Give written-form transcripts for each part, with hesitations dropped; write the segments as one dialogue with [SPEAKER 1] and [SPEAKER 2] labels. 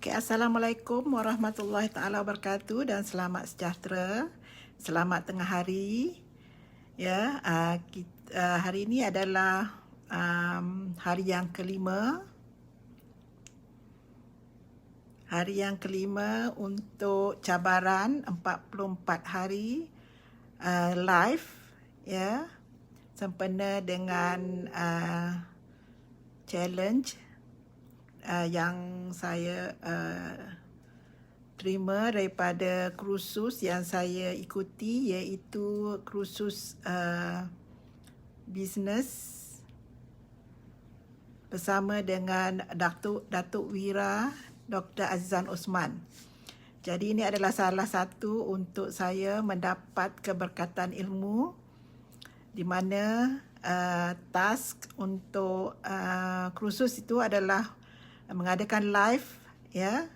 [SPEAKER 1] Okey, Assalamualaikum warahmatullahi taala wabarakatuh dan selamat sejahtera. Selamat tengah hari. Ya, hari ini adalah hari yang kelima. Hari yang kelima untuk cabaran 44 hari live, ya. Sempena dengan challenge yang saya terima daripada kursus yang saya ikuti, iaitu kursus bisnes bersama dengan Datuk Wira Dr. Azizan Osman. Jadi ini adalah salah satu untuk saya mendapat keberkatan ilmu, di mana task untuk kursus itu adalah mengadakan live, ya,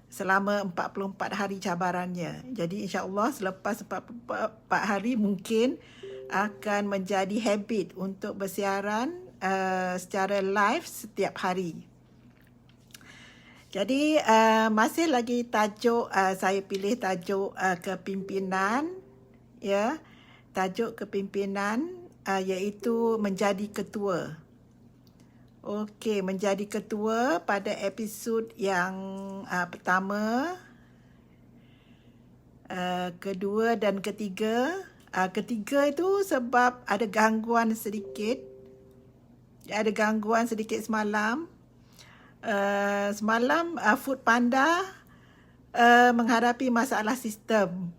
[SPEAKER 1] selama 44 hari cabarannya. Jadi insya-Allah selepas 44 hari mungkin akan menjadi habit untuk bersiaran secara live setiap hari. Jadi masih lagi tajuk, saya pilih tajuk kepimpinan, ya. Tajuk kepimpinan iaitu menjadi ketua. Okey, menjadi ketua pada episod yang pertama, kedua dan ketiga. Ketiga itu sebab ada gangguan sedikit. Ada gangguan sedikit semalam. Semalam Food Panda menghadapi masalah sistem.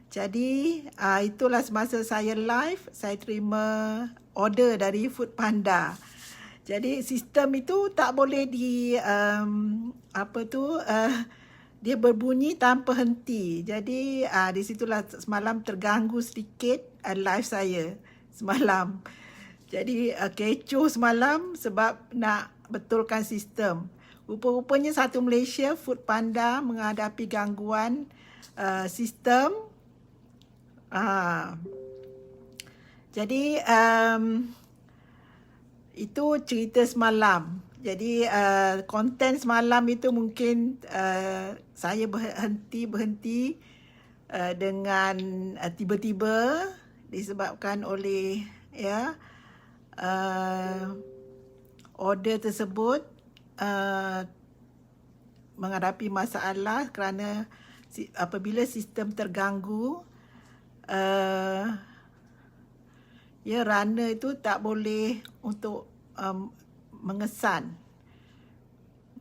[SPEAKER 1] Jadi itulah semasa saya live, saya terima order dari Food Panda. Jadi sistem itu tak boleh dia berbunyi tanpa henti. Jadi di situlah semalam terganggu sedikit live saya semalam. Jadi kecoh semalam sebab nak betulkan sistem. Rupa-rupanya satu Malaysia, Food Panda menghadapi gangguan sistem. Jadi itu cerita semalam. Jadi konten semalam itu mungkin saya berhenti dengan tiba-tiba disebabkan oleh, ya, order tersebut menghadapi masalah kerana apabila sistem terganggu, ya, runner itu tak boleh untuk mengesan,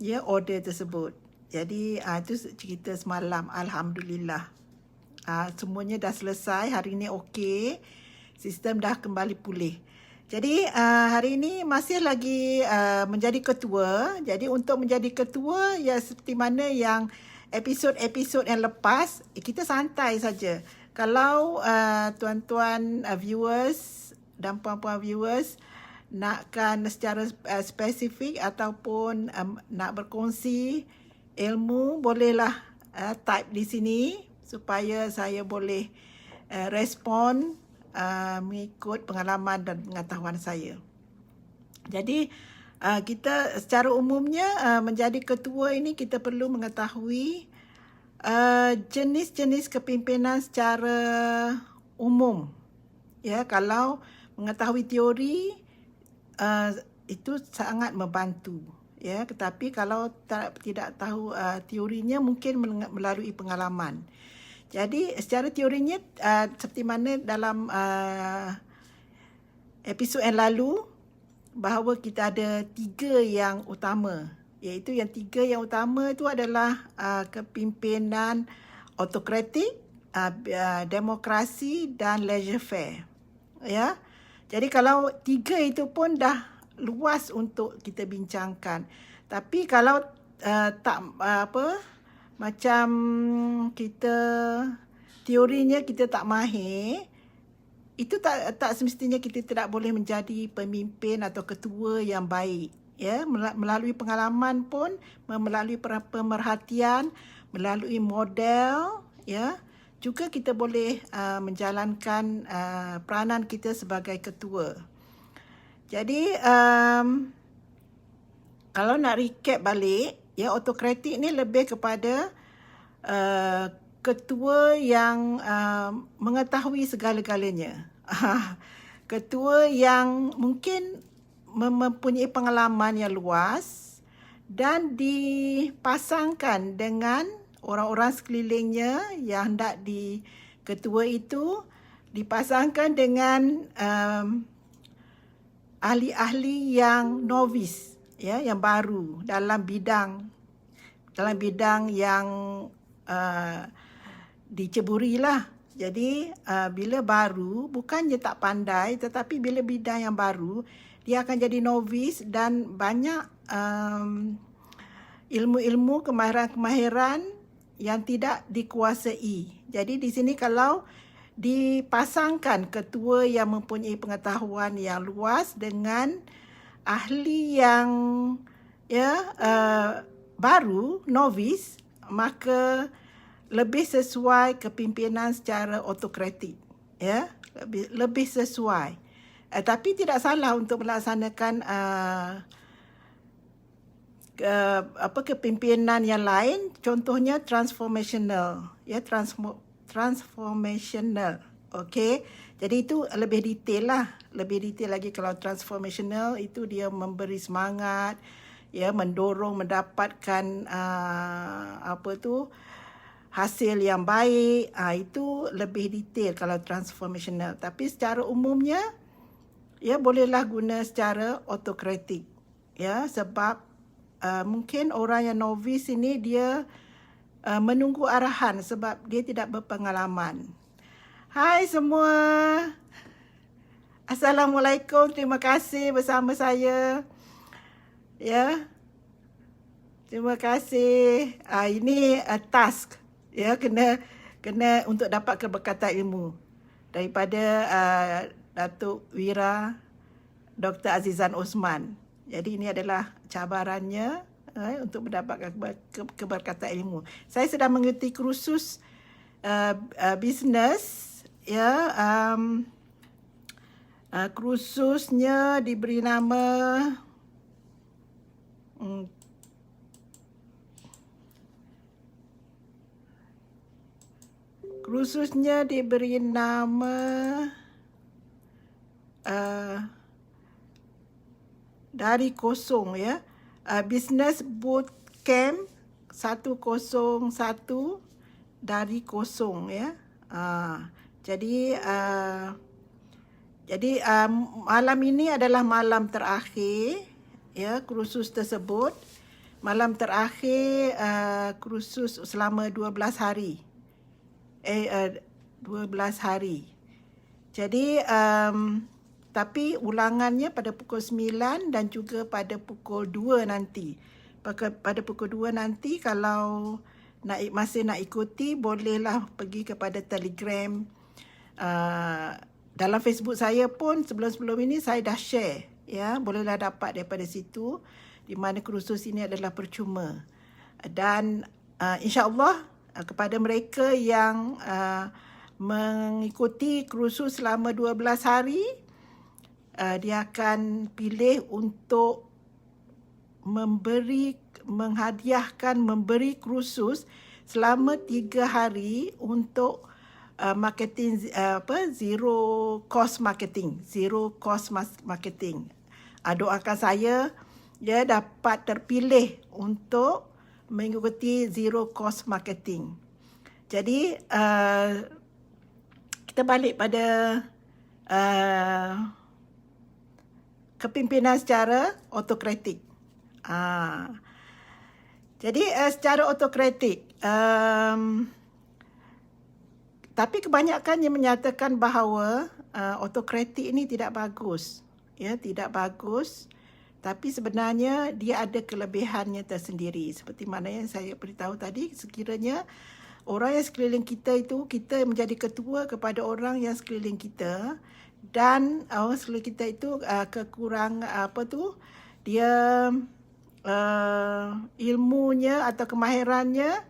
[SPEAKER 1] ya, order tersebut. Jadi itu cerita semalam. Alhamdulillah, semuanya dah selesai. Hari ini okey, sistem dah kembali pulih. Jadi hari ini masih lagi menjadi ketua. Jadi untuk menjadi ketua, ya, seperti mana yang episod-episod yang lepas, kita santai saja. Kalau tuan-tuan viewers dan puan-puan viewers nakkan secara spesifik ataupun nak berkongsi ilmu, bolehlah type di sini supaya saya boleh respon mengikut pengalaman dan pengetahuan saya. Jadi kita secara umumnya menjadi ketua ini kita perlu mengetahui jenis-jenis kepimpinan secara umum. Ya, kalau mengetahui teori itu sangat membantu, ya. Tetapi kalau tidak tahu teorinya, mungkin melalui pengalaman. Jadi secara teorinya seperti mana dalam episod yang lalu, bahawa kita ada 3 yang utama, iaitu yang 3 yang utama itu adalah kepimpinan autokratik, demokrasi dan laissez-faire, ya. Jadi kalau 3 itu pun dah luas untuk kita bincangkan. Tapi kalau macam kita teorinya kita tak mahir, itu tak semestinya kita tidak boleh menjadi pemimpin atau ketua yang baik, ya. Melalui pengalaman pun, melalui pemerhatian, melalui model, ya, juga kita boleh menjalankan peranan kita sebagai ketua. Jadi kalau nak recap balik, Ya, autokratik ni lebih kepada ketua yang mengetahui segala-galanya. Ketua yang mungkin mempunyai pengalaman yang luas dan dipasangkan dengan orang-orang sekelilingnya yang hendak ketua itu dipasangkan dengan ahli-ahli yang novice, ya, yang baru dalam bidang yang diceburi lah. Jadi bila baru, bukannya tak pandai, tetapi bila bidang yang baru, dia akan jadi novice dan banyak ilmu-ilmu, kemahiran-kemahiran yang tidak dikuasai. Jadi di sini kalau dipasangkan ketua yang mempunyai pengetahuan yang luas dengan ahli yang baru, novice, maka lebih sesuai kepimpinan secara autokratik, ya, lebih sesuai. Tapi tidak salah untuk melaksanakan kepimpinan yang lain, contohnya transformational, ya, transformational. Okey. Jadi itu lebih detail lah, lebih detail lagi. Kalau transformational itu dia memberi semangat, ya, mendorong mendapatkan hasil yang baik. Itu lebih detail kalau transformational. Tapi secara umumnya, ya, bolehlah guna secara autokratik, ya, sebab mungkin orang yang novice ini dia menunggu arahan sebab dia tidak berpengalaman. Hai semua. Assalamualaikum. Terima kasih bersama saya. Ya. Terima kasih. Ini task, ya, kena untuk dapat keberkatan ilmu daripada Datuk Wira Dr. Azizan Osman. Jadi ini adalah cabarannya untuk mendapatkan keberkatan ilmu. Saya sedang mengikuti kursus bisnes, ya. Kursusnya diberi nama dari kosong, ya. Business Bootcamp 101 dari kosong, ya. Jadi malam ini adalah malam terakhir, ya, kursus tersebut. Malam terakhir kursus selama 12 hari. 12 hari. Jadi tapi ulangannya pada pukul 9 dan juga pada pukul 2 nanti. Pada pukul 2 nanti kalau masih nak ikuti, bolehlah pergi kepada Telegram. Dalam Facebook saya pun sebelum-sebelum ini saya dah share, ya, bolehlah dapat daripada situ, di mana kursus ini adalah percuma. Dan insya-Allah kepada mereka yang mengikuti kursus selama 12 hari, dia akan pilih untuk memberi kursus selama 3 hari untuk marketing, zero cost marketing. Doakan saya, dia dapat terpilih untuk mengikuti zero cost marketing. Jadi kita balik pada kepimpinan secara autokratik. Jadi secara autokratik, tapi kebanyakannya menyatakan bahawa autokratik ini tidak bagus, ya, tidak bagus. Tapi sebenarnya dia ada kelebihannya tersendiri. Seperti mana yang saya beritahu tadi, sekiranya orang yang sekeliling kita itu, kita menjadi ketua kepada orang yang sekeliling kita, dan orang sekeliling kita itu kekurangan dia ilmunya atau kemahirannya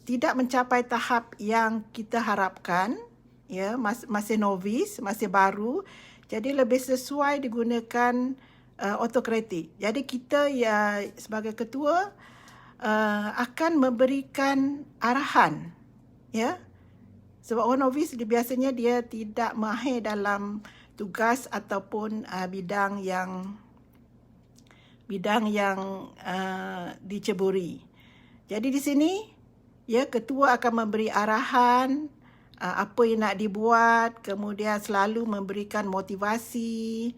[SPEAKER 1] tidak mencapai tahap yang kita harapkan, ya, masih novice, masih baru. Jadi lebih sesuai digunakan autokratik. Jadi kita ya sebagai ketua akan memberikan arahan, ya. Sebab one novice biasanya dia tidak mahir dalam tugas ataupun bidang yang diceburi. Jadi di sini ya ketua akan memberi arahan apa yang nak dibuat, kemudian selalu memberikan motivasi,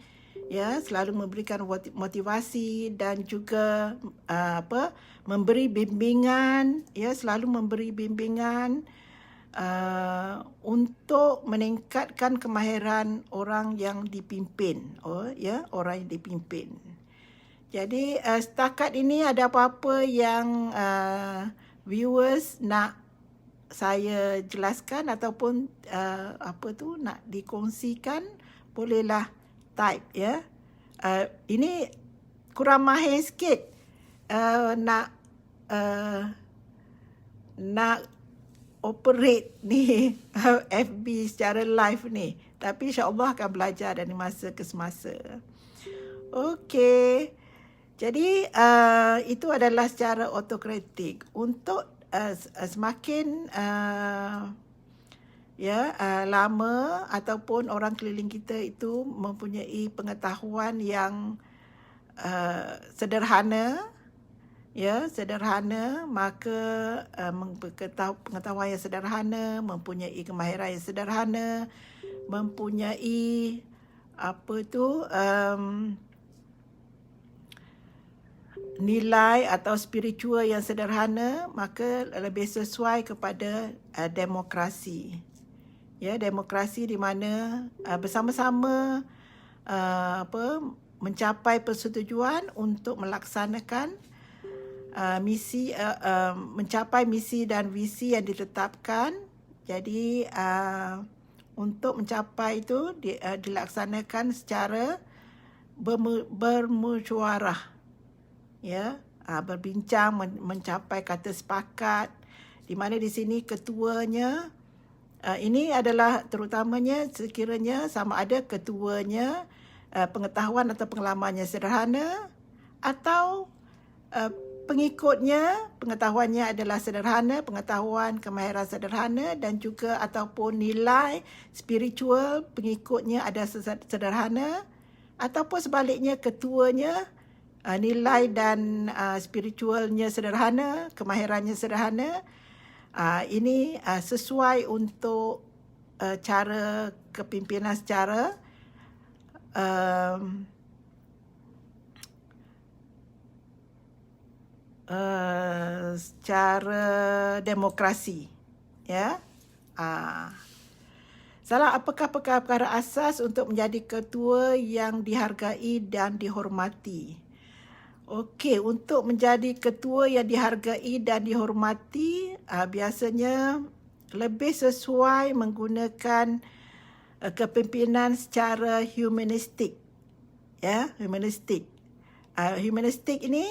[SPEAKER 1] ya, selalu memberikan motivasi dan juga memberi bimbingan, ya, selalu memberi bimbingan untuk meningkatkan kemahiran orang yang dipimpin, orang yang dipimpin. Jadi setakat ini ada apa-apa yang viewers nak saya jelaskan ataupun nak dikongsikan, bolehlah type, ya. Ini kurang mahir sikit nak operate ni FB secara live ni, tapi insya-Allah akan belajar dari masa ke semasa. Okey. Jadi itu adalah secara autokratik. Untuk semakin lama ataupun orang keliling kita itu mempunyai pengetahuan yang sederhana, maka pengetahuan yang sederhana, mempunyai kemahiran yang sederhana, mempunyai nilai atau spiritual yang sederhana, maka lebih sesuai kepada demokrasi. Ya, demokrasi di mana bersama-sama mencapai persetujuan untuk melaksanakan mencapai misi dan visi yang ditetapkan. Jadi untuk mencapai itu dilaksanakan secara bermusyawarah, ya, berbincang, mencapai kata sepakat, di mana di sini ketuanya ini adalah terutamanya sekiranya sama ada ketuanya pengetahuan atau pengalamannya sederhana atau pengikutnya pengetahuannya adalah sederhana, pengetahuan kemahiran sederhana, dan juga ataupun nilai spiritual pengikutnya ada sederhana, ataupun sebaliknya ketuanya nilai dan spiritualnya sederhana, kemahirannya sederhana. Ini sesuai untuk cara kepimpinan secara secara demokrasi, ya. Salah apakah perkara asas untuk menjadi ketua yang dihargai dan dihormati? Okey, untuk menjadi ketua yang dihargai dan dihormati, biasanya lebih sesuai menggunakan kepimpinan secara humanistik, ya, humanistik. Humanistik ini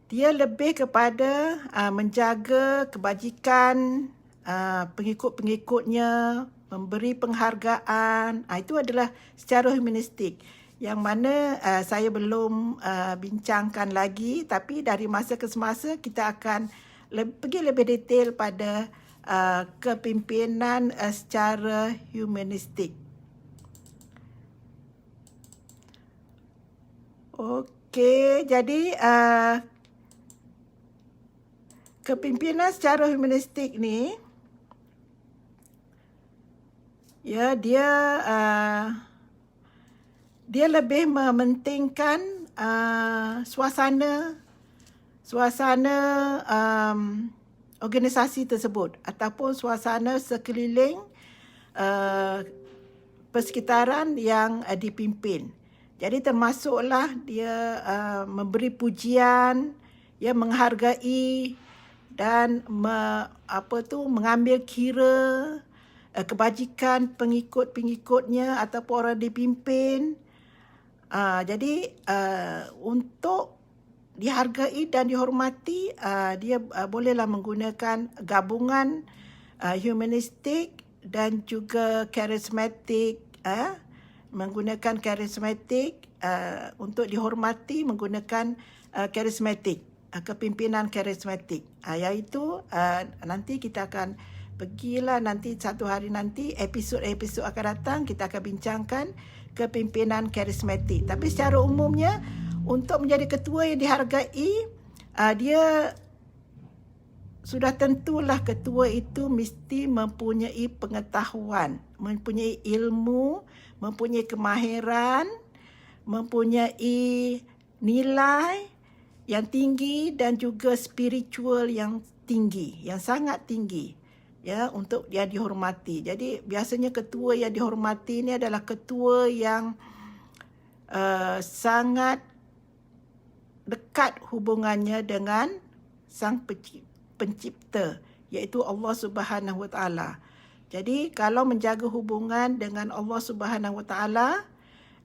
[SPEAKER 1] dia lebih kepada menjaga kebajikan pengikut-pengikutnya, memberi penghargaan. Itu adalah secara humanistik, yang mana saya belum bincangkan lagi, tapi dari masa ke semasa kita akan pergi lebih detail pada kepimpinan secara humanistik. Okey, jadi kepimpinan secara humanistik ni, ya, dia lebih mementingkan suasana organisasi tersebut ataupun suasana sekeliling persekitaran yang dipimpin. Jadi termasuklah dia memberi pujian, ya, menghargai dan mengambil kira kebajikan pengikut-pengikutnya ataupun orang dipimpin. Jadi untuk dihargai dan dihormati, dia bolehlah menggunakan gabungan humanistik dan juga karismatik, menggunakan karismatik, untuk dihormati menggunakan karismatik, kepimpinan karismatik. Iaitu nanti kita akan pergilah nanti satu hari nanti, episod-episod akan datang, kita akan bincangkan kepimpinan karismatik. Tapi secara umumnya, untuk menjadi ketua yang dihargai, dia sudah tentulah ketua itu mesti mempunyai pengetahuan, mempunyai ilmu, mempunyai kemahiran, mempunyai nilai yang tinggi dan juga spiritual yang tinggi, yang sangat tinggi, ya, untuk dia dihormati. Jadi biasanya ketua yang dihormati ini adalah ketua yang sangat dekat hubungannya dengan Sang Pencipta, iaitu Allah Subhanahu Wa Taala. Jadi kalau menjaga hubungan dengan Allah Subhanahu Wa Taala,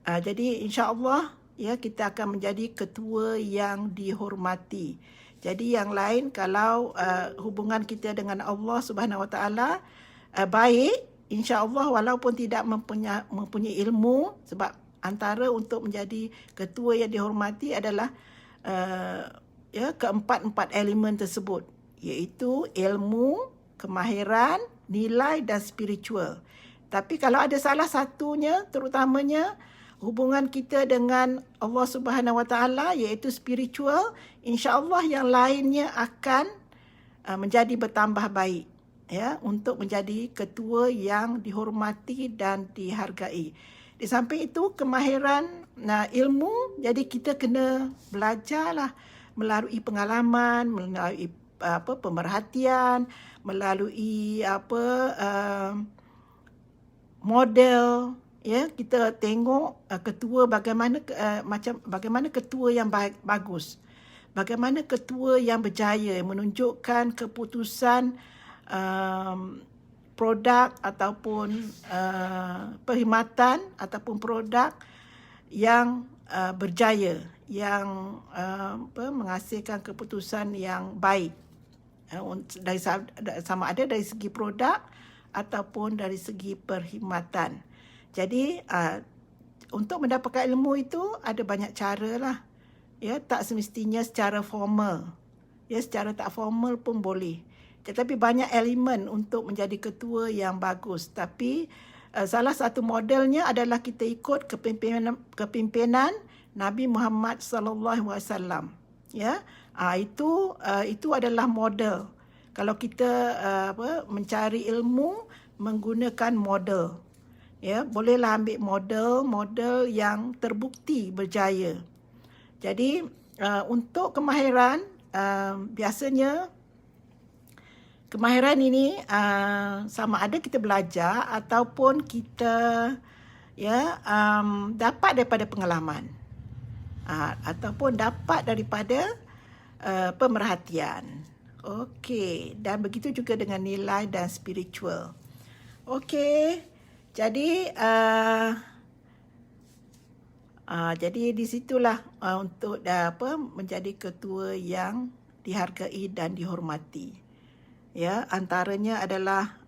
[SPEAKER 1] jadi insya-Allah ya kita akan menjadi ketua yang dihormati. Jadi yang lain, kalau hubungan kita dengan Allah Subhanahu Wa Taala baik, insya-Allah walaupun tidak mempunyai ilmu, sebab antara untuk menjadi ketua yang dihormati adalah ya keempat-empat elemen tersebut, iaitu ilmu, kemahiran, nilai dan spiritual. Tapi kalau ada salah satunya, terutamanya hubungan kita dengan Allah Subhanahu Wa Taala, iaitu spiritual, insya-Allah yang lainnya akan menjadi bertambah baik, ya, untuk menjadi ketua yang dihormati dan dihargai. Di samping itu, kemahiran, ilmu, jadi kita kena belajarlah melalui pengalaman, melalui pemerhatian, melalui model, ya, kita tengok ketua bagaimana ketua yang bagus, bagaimana ketua yang berjaya menunjukkan keputusan produk ataupun perkhidmatan ataupun produk yang berjaya, yang menghasilkan keputusan yang baik, dari sama ada dari segi produk ataupun dari segi perkhidmatan. Jadi untuk mendapatkan ilmu itu ada banyak cara lah, ya, tak semestinya secara formal, ya, secara tak formal pun boleh. Tetapi banyak elemen untuk menjadi ketua yang bagus. Tapi salah satu modelnya adalah kita ikut kepimpinan Nabi Muhammad sallallahu alaihi wasallam. Ya, itu adalah model. Kalau kita mencari ilmu menggunakan model, ya, bolehlah ambil model yang terbukti berjaya. Jadi untuk kemahiran, biasanya kemahiran ini sama ada kita belajar ataupun kita, ya, dapat daripada pengalaman, ataupun dapat daripada pemerhatian. Okey, dan begitu juga dengan nilai dan spiritual. Okey, jadi jadi di situlah untuk menjadi ketua yang dihargai dan dihormati. Ya, antaranya adalah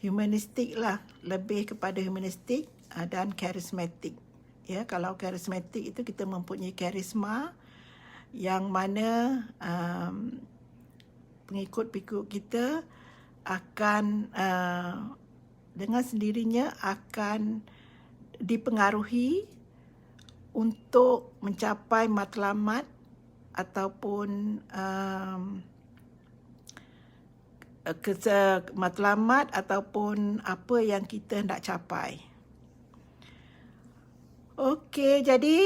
[SPEAKER 1] humanistik lah, lebih kepada humanistik dan karismatik. Ya, kalau karismatik itu kita mempunyai karisma yang mana pengikut-pengikut kita akan dengan sendirinya akan dipengaruhi untuk mencapai matlamat ataupun matlamat ataupun apa yang kita hendak capai. Okey, jadi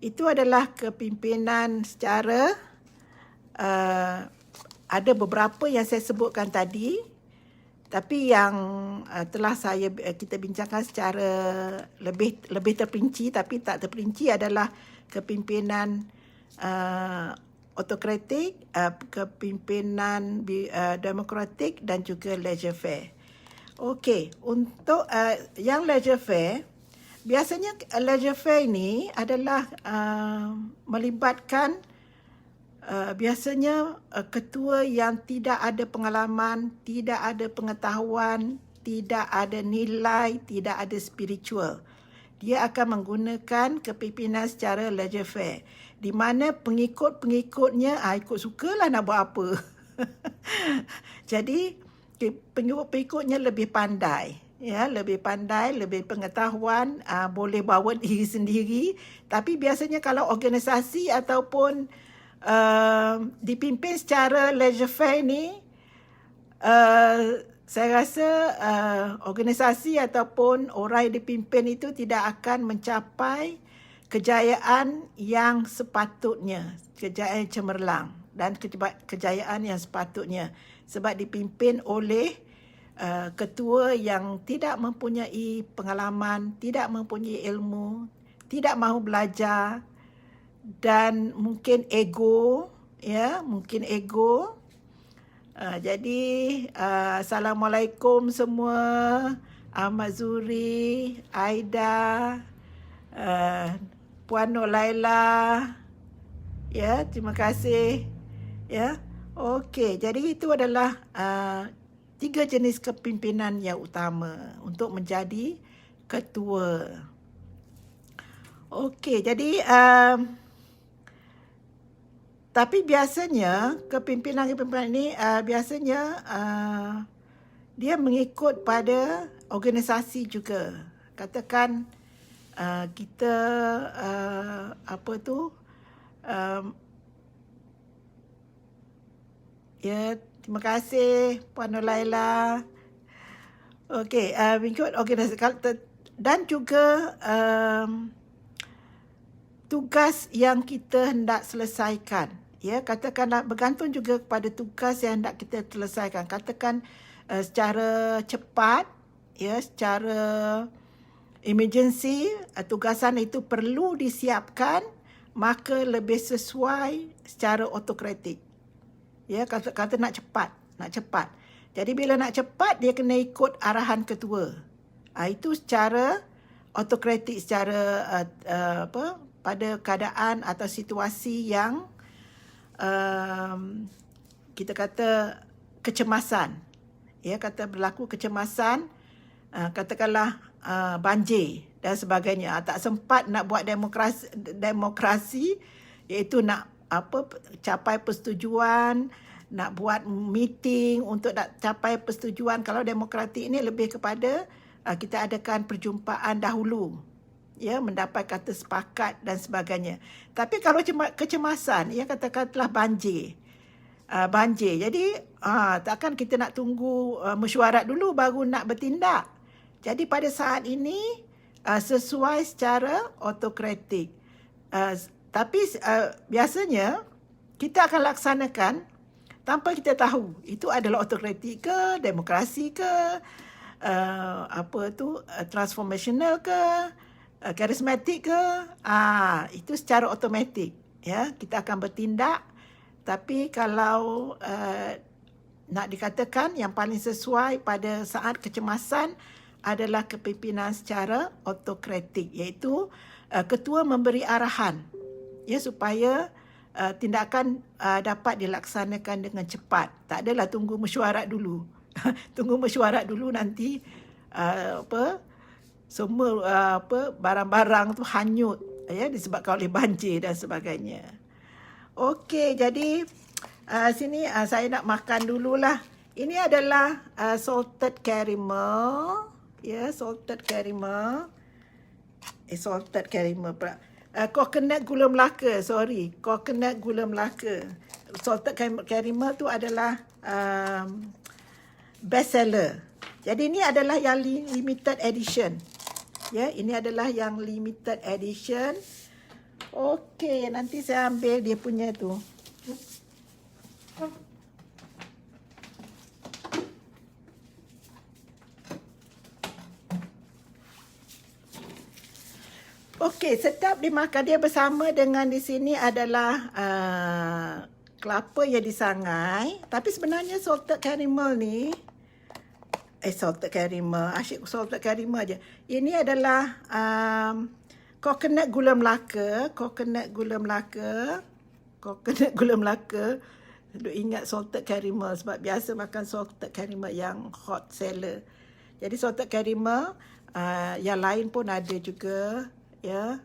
[SPEAKER 1] itu adalah kepimpinan secara ada beberapa yang saya sebutkan tadi, tapi yang telah kita bincangkan secara lebih terperinci, tapi tak terperinci adalah kepimpinan autokratik, kepimpinan demokratik dan juga laissez-faire. Okey, untuk yang laissez-faire, biasanya laissez-faire ini adalah melibatkan biasanya ketua yang tidak ada pengalaman, tidak ada pengetahuan tidak ada nilai, tidak ada spiritual. Dia akan menggunakan kepimpinan secara laissez-faire, di mana pengikut-pengikutnya ikut sukalah nak buat apa. Jadi pengikut-pengikutnya lebih pandai, ya, lebih pandai, lebih pengetahuan, boleh bawa diri sendiri. Tapi biasanya kalau organisasi ataupun dipimpin secara laissez-faire ni, saya rasa organisasi ataupun orang yang dipimpin itu tidak akan mencapai kejayaan yang sepatutnya, kejayaan yang cemerlang dan kejayaan yang sepatutnya, sebab dipimpin oleh ketua yang tidak mempunyai pengalaman, tidak mempunyai ilmu, tidak mahu belajar dan mungkin ego, ya, mungkin ego. Jadi Assalamualaikum semua, Ahmad Zuri, Aida, Puan Nur Laila, ya, terima kasih, ya. Okey, jadi itu adalah 3 jenis kepimpinan yang utama untuk menjadi ketua. Okey, jadi tapi biasanya kepimpinan ini biasanya dia mengikut pada organisasi juga. Katakan kita apa tu, ya, terima kasih Puan Nur Laila. Okey, mengikut organisasi dan juga tugas yang kita hendak selesaikan. Ya, katakanlah bergantung juga kepada tugas yang hendak kita selesaikan. Katakan secara cepat, ya, secara emergency, tugasan itu perlu disiapkan, maka lebih sesuai secara autokratik. Ya, kata nak cepat. Jadi bila nak cepat, dia kena ikut arahan ketua. Itu secara autokratik, secara pada keadaan atau situasi yang kita kata kecemasan, ya, kata berlaku kecemasan, katakanlah banjir dan sebagainya, tak sempat nak buat demokrasi, iaitu nak capai persetujuan, nak buat meeting untuk nak capai persetujuan. Kalau demokratik ini lebih kepada kita adakan perjumpaan dahulu, ya, mendapat kata sepakat dan sebagainya. Tapi kalau kecemasan, ya, katakanlah banjir. Jadi takkan kita nak tunggu mesyuarat dulu baru nak bertindak. Jadi pada saat ini sesuai secara autokratik. Tapi biasanya kita akan laksanakan tanpa kita tahu itu adalah autokratik ke, demokrasi ke, transformational ke, karismatik ke, itu secara automatik, ya, kita akan bertindak. Tapi kalau nak dikatakan yang paling sesuai pada saat kecemasan adalah kepimpinan secara autokratik, iaitu ketua memberi arahan, ya, supaya tindakan dapat dilaksanakan dengan cepat. Tak adalah tunggu mesyuarat dulu. Tunggu mesyuarat dulu, nanti semua barang-barang tu hanyut, ya, disebabkan oleh banjir dan sebagainya. Okey, jadi sini saya nak makan dululah. Ini adalah salted caramel, ya, salted caramel. Salted caramel pula. Coconut gula Melaka, coconut gula Melaka. Salted caramel tu adalah best seller. Jadi ini adalah yang limited edition. Ya, ini adalah yang limited edition. Okey, nanti saya ambil dia punya tu. Okey, sedap dimakan. Dia bersama dengan di sini adalah kelapa yang disangai. Tapi sebenarnya salted caramel ni, salted caramel, asyik salted caramel je. Ini adalah coconut gula Melaka. Coconut gula Melaka. Duk ingat salted caramel sebab biasa makan salted caramel yang hot seller. Jadi salted caramel, yang lain pun ada juga, ya.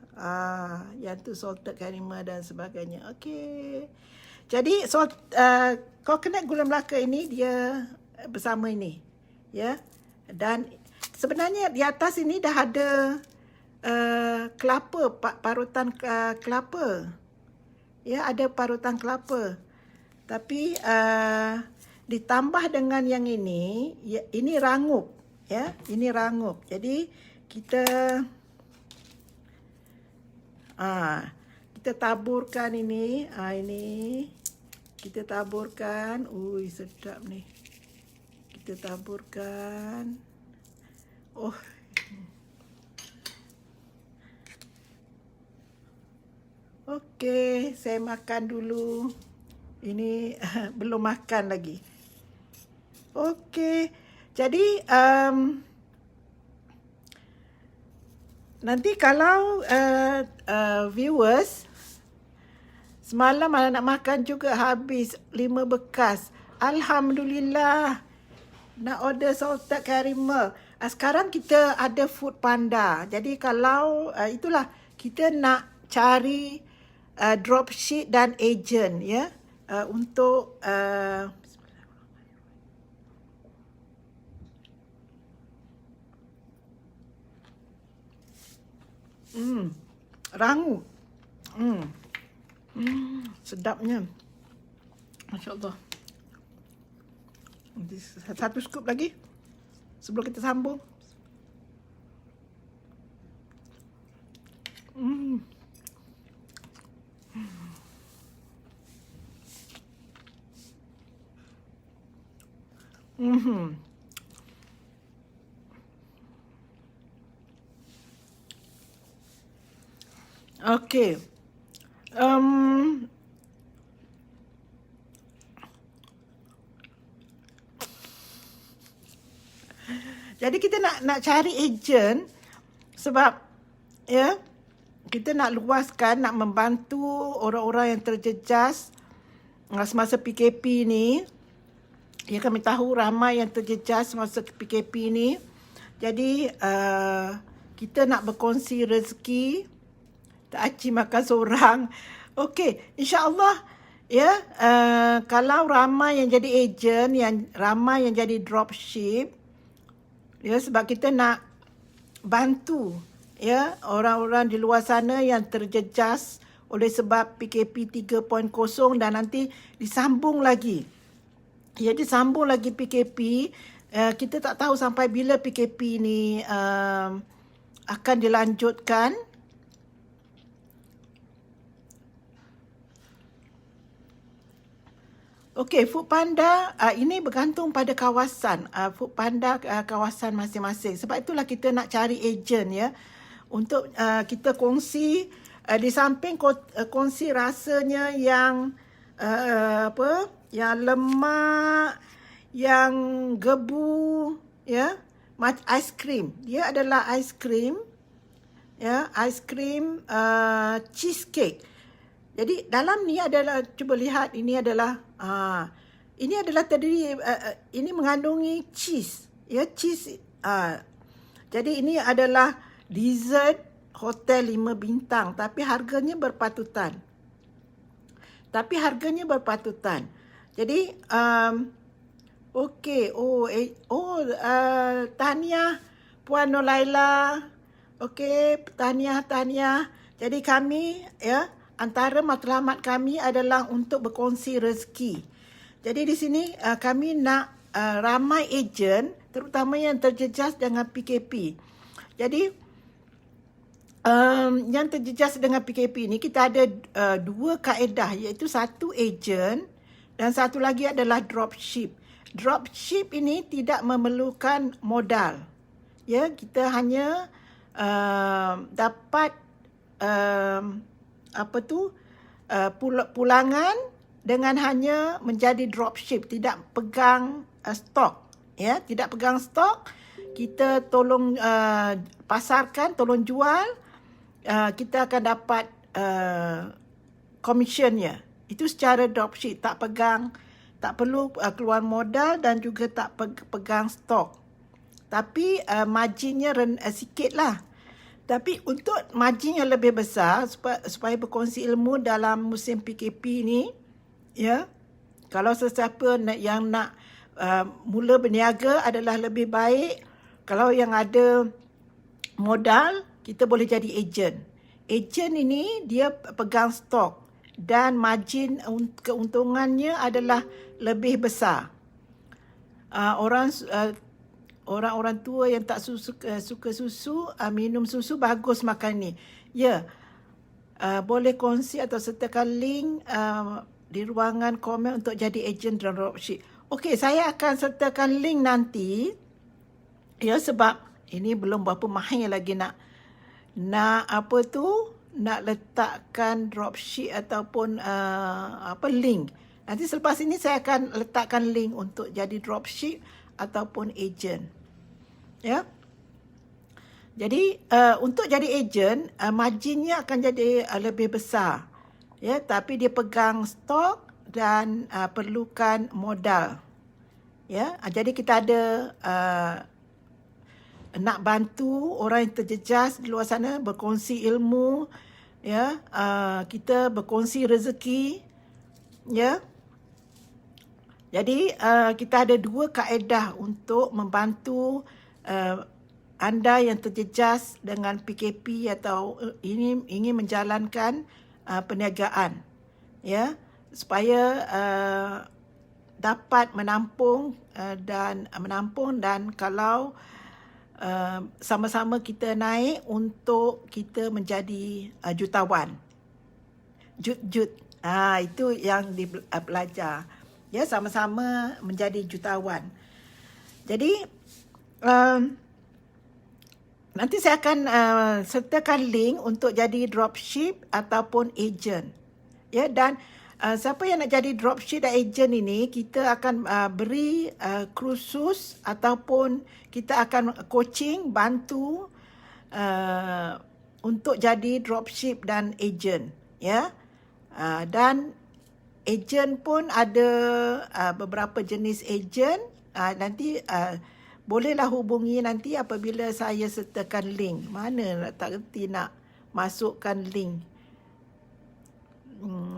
[SPEAKER 1] Yang tu salted caramel dan sebagainya. Okey. Jadi coconut gula Melaka ini dia bersama ini, ya. Dan sebenarnya di atas ini dah ada kelapa, parutan kelapa. Ya, ada parutan kelapa. Tapi ditambah dengan yang ini, ya, ini rangup, ya. Ini rangup. Jadi kita kita taburkan ini, ini kita taburkan. Ui, sedap ni. Kita taburkan. Oh. Okey, saya makan dulu. Ini belum makan lagi. Okey. Jadi nanti kalau viewers semalam nak makan juga habis 5 bekas. Alhamdulillah. Nak order salted caramel. Sekarang kita ada Food Panda. Jadi kalau itulah kita nak cari dropship dan agent, ya, untuk rangu. Sedapnya. Masya Allah. Satu scoop lagi sebelum kita sambung. Okey. Jadi kita nak cari agent sebab, ya, kita nak luaskan, nak membantu orang-orang yang terjejas semasa PKP ni. Ya, kami tahu ramai yang terjejas semasa PKP ni. Jadi kita nak berkongsi rezeki. Tak aci makan seorang. Okey, insya-Allah, ya, kalau ramai yang jadi agent, yang ramai yang jadi dropship, ya, sebab kita nak bantu, ya, orang-orang di luar sana yang terjejas oleh sebab PKP 3.0 dan nanti disambung lagi. Ya, disambung lagi PKP. Kita tak tahu sampai bila PKP ni akan dilanjutkan. Okey, Food Panda ini bergantung pada kawasan. Food Panda kawasan masing-masing. Sebab itulah kita nak cari agent, ya, untuk kita kongsi, di samping kongsi rasanya yang yang lemak, yang gebu, ya, aiskrim. Dia adalah aiskrim, ya, aiskrim cheesecake. Jadi dalam ni adalah, cuba lihat, ini adalah terdiri, ini mengandungi cheese, ya, cheese. Jadi ini adalah dessert hotel 5 bintang, tapi harganya berpatutan. Jadi okey, tahniah Puan Nolaila. Okey, tahniah. Jadi kami, ya, antara matlamat kami adalah untuk berkongsi rezeki. Jadi di sini kami nak ramai ejen, terutama yang terjejas dengan PKP. Jadi yang terjejas dengan PKP ni kita ada dua kaedah, iaitu satu ejen dan satu lagi adalah dropship. Dropship ini tidak memerlukan modal. Ya, kita hanya dapat pulangan dengan hanya menjadi dropship, tidak pegang stok, ya, tidak pegang stok. Kita tolong pasarkan, tolong jual, kita akan dapat commissionnya. Itu secara dropship, tak pegang, tak perlu keluar modal dan juga tak pegang stok. Tapi marginnya sikit lah. Tapi untuk margin yang lebih besar supaya berkongsi ilmu dalam musim PKP ni, ya, kalau sesiapa yang nak mula berniaga adalah lebih baik kalau yang ada modal, kita boleh jadi ejen. Ejen ini dia pegang stok dan margin keuntungannya adalah lebih besar. Orang-orang tua yang tak suka susu, minum susu, bagus makan ni. Ya, boleh kongsi atau sertakan link di ruangan komen untuk jadi ejen dropship. Okey, saya akan sertakan link nanti. Ya, sebab ini belum berapa mahir lagi nak letakkan dropship ataupun link. Nanti selepas ini saya akan letakkan link untuk jadi dropship ataupun ejen. Ya. Jadi untuk jadi ejen, marginnya akan jadi lebih besar. Ya, tapi dia pegang stok dan perlukan modal. Ya, jadi kita ada nak bantu orang yang terjejas di luar sana, berkongsi ilmu, ya, kita berkongsi rezeki, ya. Jadi kita ada 2 kaedah untuk membantu anda yang terjejas dengan PKP atau ingin menjalankan perniagaan, ya, supaya dapat menampung dan kalau sama-sama kita naik untuk kita menjadi jutawan. Jut. Itu yang belajar. Ya, sama-sama menjadi jutawan. Jadi nanti saya akan sertakan link untuk jadi dropship ataupun ejen. Ya, dan siapa yang nak jadi dropship dan ejen ini, kita akan beri kursus ataupun kita akan coaching, bantu untuk jadi dropship dan ejen. Ya, dan ejen pun ada beberapa jenis ejen. Nanti bolehlah hubungi nanti apabila saya sertakan link. Mana tak kerti nak masukkan link.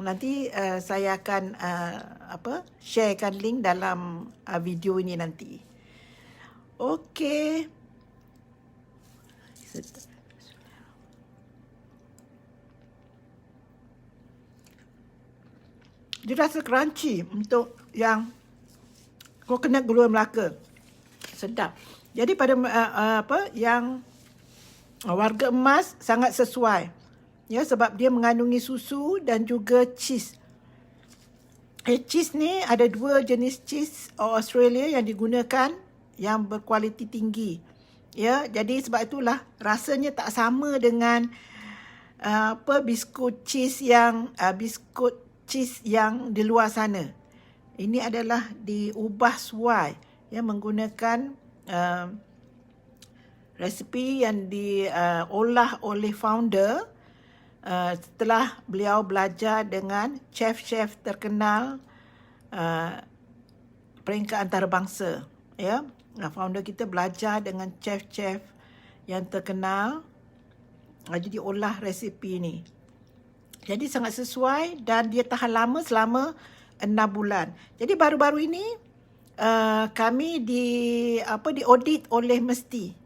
[SPEAKER 1] Nanti saya akan sharekan link dalam video ini nanti. Okey. Dia rasa crunchy untuk yang coconut gula Melaka. Sedap. Jadi pada yang warga emas sangat sesuai. Ya, sebab dia mengandungi susu dan juga cheese. Cheese ni ada 2 jenis cheese Australia yang digunakan yang berkualiti tinggi. Ya, jadi sebab itulah rasanya tak sama dengan biskut cheese yang di luar sana. Ini adalah diubah suai, ya, menggunakan resipi yang diolah oleh founder setelah beliau belajar dengan chef-chef terkenal peringkat antarabangsa. Ya, founder kita belajar dengan chef-chef yang terkenal, jadi diolah resipi ni. Jadi sangat sesuai dan dia tahan lama selama 6 bulan. Jadi baru-baru ini kami diaudit oleh Mesti.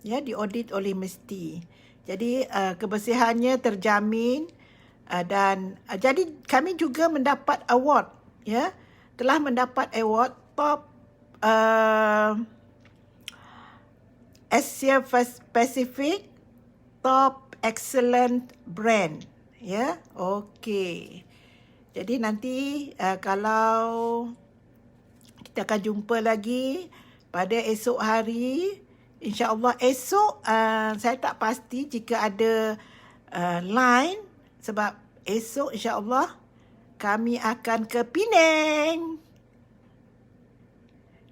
[SPEAKER 1] Ya, diaudit oleh Mesti. Jadi kebersihannya terjamin dan jadi kami juga mendapat award, ya. Telah mendapat award top Asia Pacific Top Excellent Brand. Ya, okey. Jadi nanti kalau kita akan jumpa lagi pada esok hari, InsyaAllah esok saya tak pasti jika ada line, sebab esok insyaAllah kami akan ke Penang,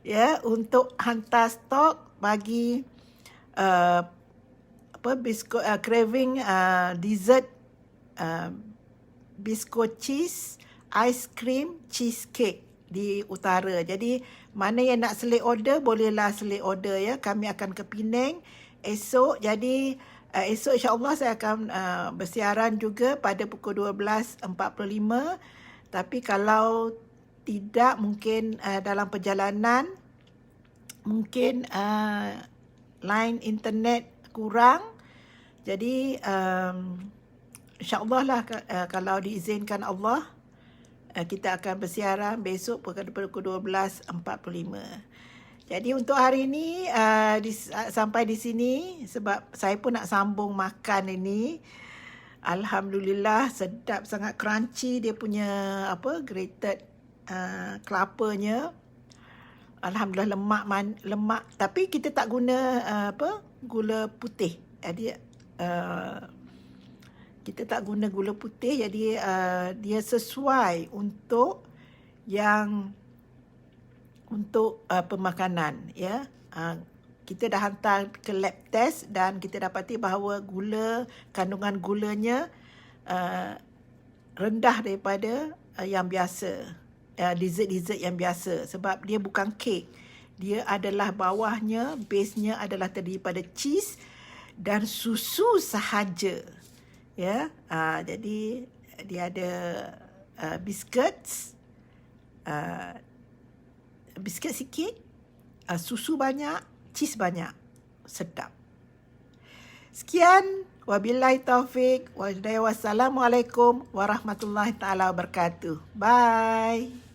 [SPEAKER 1] ya, untuk hantar stok bagi biskut craving dessert, biskut cheese, ice cream, cheesecake di utara. Jadi Mana yang nak select order, bolehlah select order ya. Kami akan ke Penang esok. Jadi esok insya-Allah saya akan bersiaran juga pada pukul 12.45. Tapi kalau tidak, mungkin dalam perjalanan mungkin line internet kurang. Jadi insya-Allah lah kalau diizinkan Allah, kita akan bersiaran besok pada pukul 12.45. Jadi untuk hari ini sampai di sini, sebab saya pun nak sambung makan ini. Alhamdulillah sedap sangat, crunchy dia punya grated kelapanya. Alhamdulillah lemak, tapi kita tak guna gula putih. Jadi kita tak guna gula putih, jadi dia sesuai untuk pemakanan ya. Kita dah hantar ke lab test dan kita dapati bahawa kandungan gulanya rendah daripada yang biasa, dessert yang biasa, sebab dia bukan kek. Dia adalah bawahnya, base-nya adalah terdiri pada cheese dan susu sahaja. Ya, jadi dia ada biscuits sikit, susu banyak, cheese banyak. Sedap. Sekian, wabillahi taufik wa hidayah. Wassalamualaikum warahmatullahi taala wabarakatuh. Bye.